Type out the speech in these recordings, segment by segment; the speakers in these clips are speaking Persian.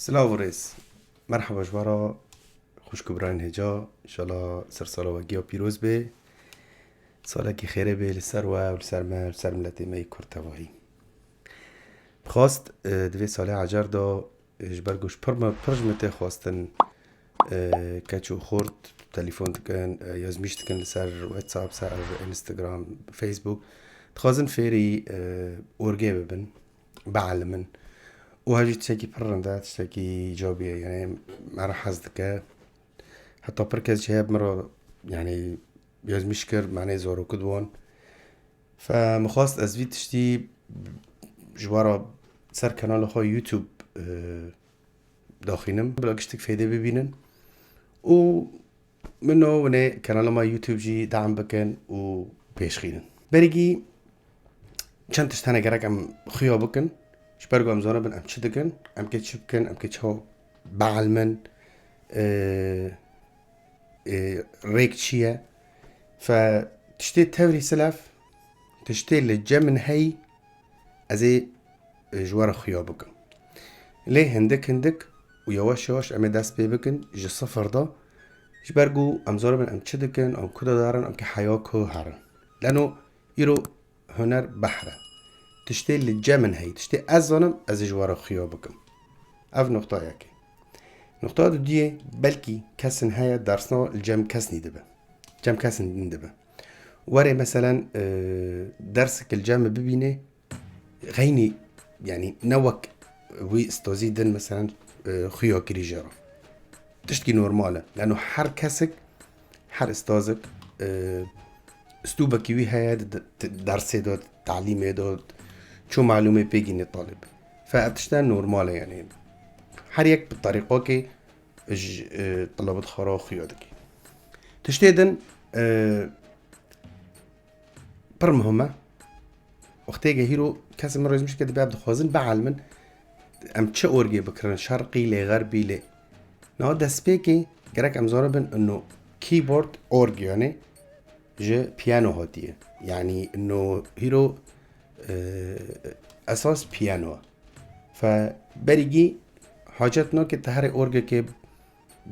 سلام وريس. مرحبا جوارا. خوش كبران هجا ان شاء الله سر صلاة وجيو بيروز به صلاة کی خیره به لسر و لسر ما لسر ملت ما کرتواهی بخواست دوی ساله عجر دا جبر گوش پرجمته خواستن کچو خورد تليفون تكن يزميش تكن لسر واتساب سر انستغرام فيسبوك تخازن فيري اورجي ببن بعلمن وهاجي تشاكي برندا تشاكي ايجابيه يعني مع حظك حتى بركز شهاب مرة يعني بياز مشكر معناه زورو كدوان فمخواست از وی تشتی جوارا سر کانال خواه یوتیوب داخلینم بلاگشتك فایده ببینن و منو ونه کانال ما یوتیوب جی دعم بکن و پیشخینن برگی چند تشتانه گرک ام خیا بکن شبرگو ام زانه بن ام چه دکن ام که چه بکن ام که چه بعلمن ريك تشيا فتشتي توري سلف تشتي للجمن هي ازي جوار خيابك ليه هندك ويواش يواش ام داس بيبكن جي صفر دا جبرجو ام زاربن ام تشدكن ام كدا دارن ام كحياكو هارن لانه يرو هنر بحره تشتي للجمن هي تشتي ازانم از جوار خيابكم اف نقطه ياكي نقطة دیه بلکی کسن هیا درسنا الجم کس نیده جم کس نیده وره مثلا درسك الجم ببینه غيني يعني نوك وي استوزيدن مثلا خيا كريجرا تشتكي نورمالة لأنه حر كسك حر استاذك اسلوبك وي هيا درسي داد تعليمي داد شو معلومة بيجيني الطالب فأتشتان نورمالة يعني هر یک بالطريقة كي طلبت خرا خيادك تشتيدن بر مهمة وقتی هيرو کسی من رئیس میشه که بیاد خوازن بعلمن ام چه اورگی بکرن شرقی لی غربی لی نه دست که گرک ام زاربن انه کیبورد اورگی يعني جه پیانو هاتیه يعني انه هيرو اساس پیانو فبريجي حاجتنا که تهر اورگه که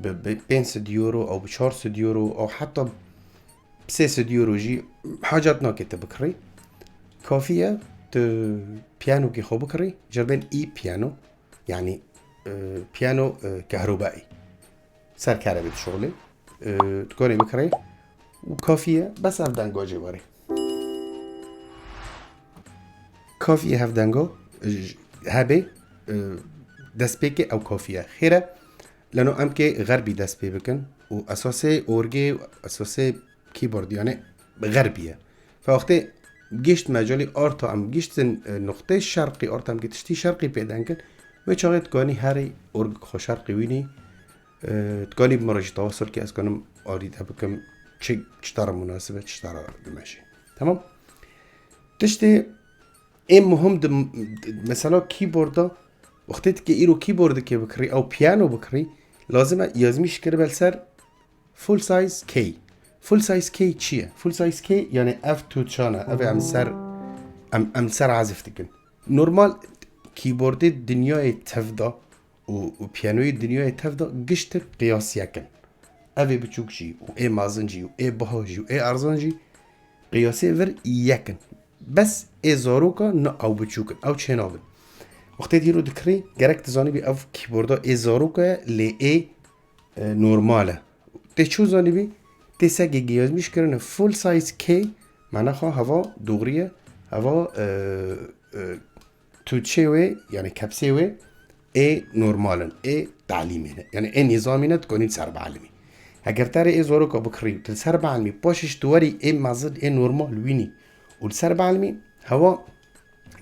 ب5 يورو او ب4 يورو او حتى ب6 يورو جي حاجتنا که تبكري كافية ت بيانو كي خو بكري جربين اي بيانو يعني بيانو كهربائي سر كهرباء شغله تكوني بكري وكافية بس هفدنگو جواري كافية هفدنگو هبه دست بيكي او كافية خيرة لانه امكي غربي دست بي بكن واساسي اورجي واساسي كيبورد يعني غربية فوقتي جيشت مجالي ارتا ام جيشت نقطة الشرقي ارتا ام جيتشتي شرقي بيدانكن ويشاغي تكوني هاري اورج خو شرقي ويني تكوني بمراجع تواصل كي اسكنم اريد بكم تشترى مناسبة تشترى دمشي تمام تشتي ايه مهم مثلا كيبوردا وقتی که ایرو کیبورد که بکری او پیانو بکری لازمه یازمیش کرد بلسر فول سایز کی. فول سایز کی چیه؟ فول سایز کی یعنی اف تو چانه اف ام سر عزف تکن. نورمال کیبورد دنیای تفدا و پیانوی دنیای تفدا گشت قیاسی کن. اوی بچوک جی و ای مازن جی و ای بها جی و ای ارزان جی قیاسی ور یکن. بس ای زاروکا نه او بچوکن او چه نابن. وقتی دیرو دکری گرک تزانی بی اف کیبوردا ای زاروکا لی ای نورماله تی چو زانی بی تی سگی گیاز میش کرن فول سایز کی معنی خواه هوا دوغریه هوا توچه وی یعنی کپسه وی ای نورمالن ای تعلیمینه یعنی ای نظامینه تکنید سر بعلمی اگر تاری ای زاروکا بکری تل سر بعلمی پاشش دواری ای مزد ای نورمال وینی و سر بعلمی هوا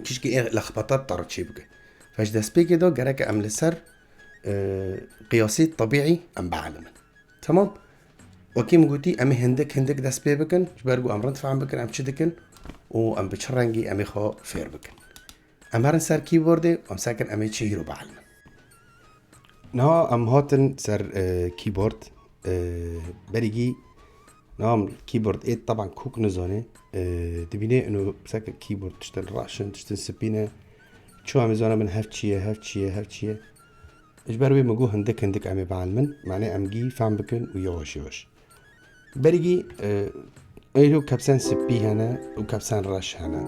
کشکی ای لخبطات تارد چی بگه فاش دست بيكي دا جراك ام لسر قياسي طبيعي ام بعلمن تمام وكيم قلتي ام هندك دست بي بكن جبرجو ام رنت فعم بكن ام تشدكن و ام بتشرنجي ام خا فير بكن ام هرن سر كيبورد ام ساكن ام تشيرو بعلمن نا ام هاتن سر كيبورد بريجي نعم كيبورد ايه طبعا كوك نزانه دبينه انه ساكن كيبورد تشتغل راشن تشتغل سبينه شو عم يزانا من هف چیه اجبروي مجو هندك أمي بعلمن معناه أمجي فهم بكن ويوش يوش بريجي ايلو كابسان سبي هنا وكابسان رش هنا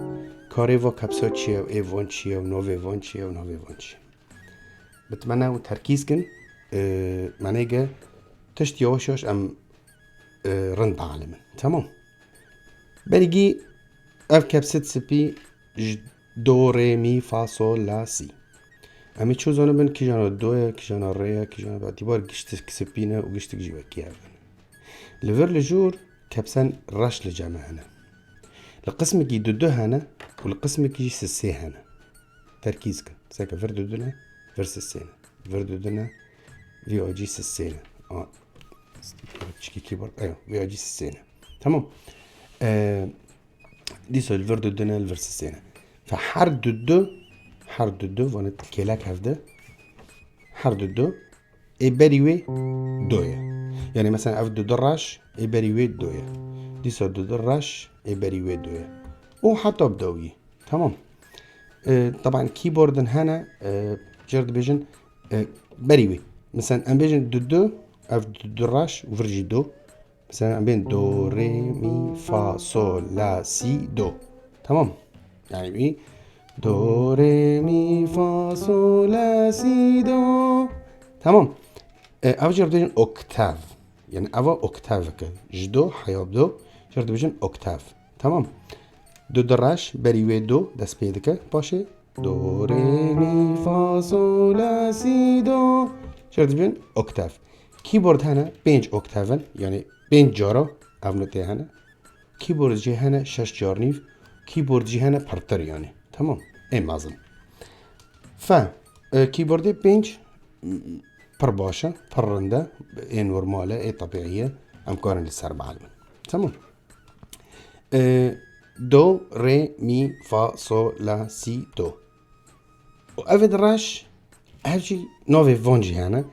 كاريفو كابسو تشيا وايفون تشيا ونوفي فون تشيا ونوفي فون تشيا بتمنى وتركيز كن معناه جا تشت يوش يوش أم رن بعلمن تمام بريجي اف كابسات سبي دو ري مي فا صول لا سي امی چو زانه بن کی جانا دوه کی جانا ریه کی جانا بعدی بار گشت کسبینه و گشت جیبه کی هفن لور لجور كبسان رش لجامع هنا القسم كي دو هنا والقسم كي سسي هنا تركيز كن ساكا فردو دنا فرس السينة فردو دنا في او جي سسينة تشكي كيبورد ايوه في او جي سسينة تمام دي سو الفردو دنا الفرس السينة فحرد الدو فانت كيلاك هفده حرد الدو إبريوي دوية يعني مثلا أف دو دراش إبريوي دوية دي سو دو دراش إبريوي دوية وحتى بدوي تمام طبعا كيبورد هنا جرد بيجن بريوي مثلا أم بيجن دو أف دو دراش وفرجي دو مثلا أم بين دو ري مي فا صول لا سي دو تمام يعني بي دو ري مي فا صول لا سي دو تمام او جرد بيجن اوكتاف يعني او اوكتاف جدو حياب دو جرد بيجن اوكتاف تمام دو دراش بريوي دو دست بيدك باشه دو ري مي فا صول لا سي دو جرد بيجن اوكتاف كيبورد هنا بينج اوكتافن يعني بينج جارا او نوتي هنا كيبورد جي هنا 6 جار نيف كيبورد جي هنا برتر يعني تمام اي مازن كيبوردي بينج پر باشه پرنده ای نورماله ای طبيعية امكان للسر بعلم تمام دو ري مي فا صو لا سي دو وافد راش هالشي نوفي فونجي هنا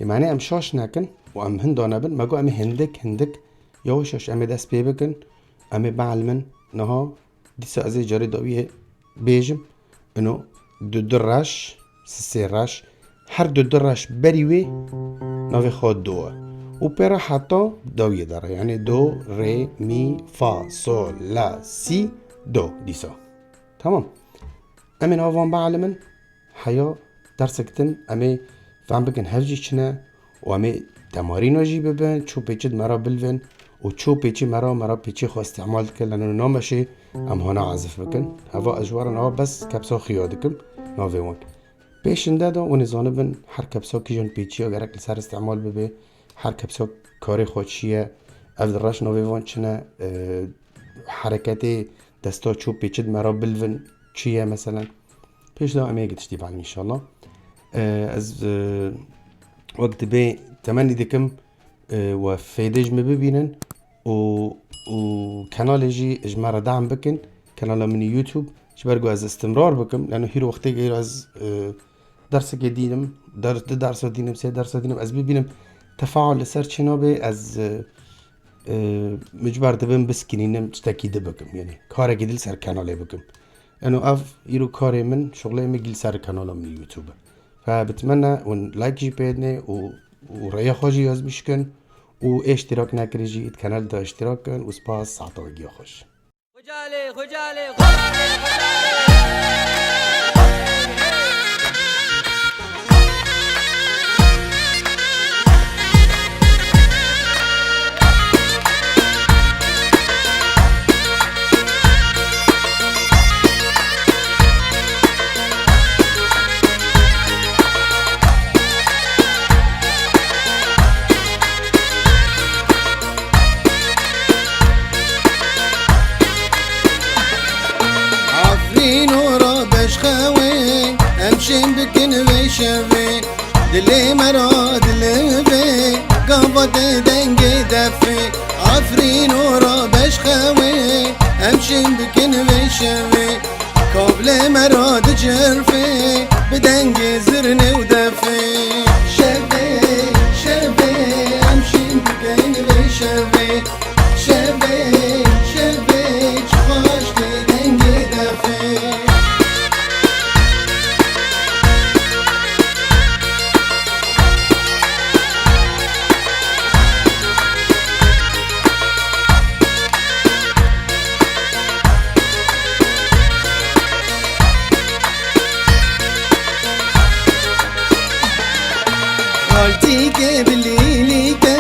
لمعنى ام شاش ناكن وام هندونا بن ماقو ام هندك يوشش ام دست بيبكن ام بعلمن نها دي سازي جاري دوية بيجم انو دو راش سي راش هر دو دراش بريوي نوفي خود دوه و بيرا حتى دوية داره يعني دو ري مي فا صول لا سي دو ديسا تمام امين هوفان بعلمن حيا درسكتن امي فهم بكن هفجي چنا و امي تمارين جي ببن چو بيچد مرا بلفن و چو بيچي مرا بيچي خو استعمال كن لانو نامشي ام هنا عزف بكن هوا اجوارا نوا بس كبسو خيادكم نوفي وان پیشنده دا و نزانبن هر کبسا کی جن پیچی اگرک لسر استعمال ببه هر کبسا کاری خودشیه اول راش نویوان چنه حرکت دستا چوب پیچید مرا بلون چیه مثلا پیش دا امیه گتشتی بعلم انشالله از وقت به تمنی دکم و فیدج مببینن و کانال جی اجمارا دعم بکن کانال من یوتیوب جبرگو از استمرار بکم لانه هیرو وقتی غیر از درس جديدم درس دينم سي درس دينم از ببینم تفاعل لسر چنابه از مجبر دبم بسكنينم تاكيد بكم يعني كار جديد سر كانالي بكم انه اف يرو كاري من شغله مجل سر كانال من يوتيوب فبتمنى ون لايك جي بيدني وريا خوجي ياز بشكن و اشتراك نكريجي القناه ده اشتراك كن وسباس ساعه وجي خوش خجالي دلي مراد لبي قبض دنقي دفي عفرين ورا بشخوي امشي بكن بشوي قبل مراد جرفي بدنقي زرني ودفي شبي امشي بكن بشوي شبي چخاش دنقي دفي که بلیلی که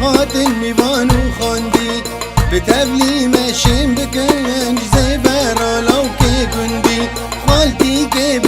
هاتن میوان و خاندی به تبلی مشیم بکن زیبر آلاو که گندی خالتی که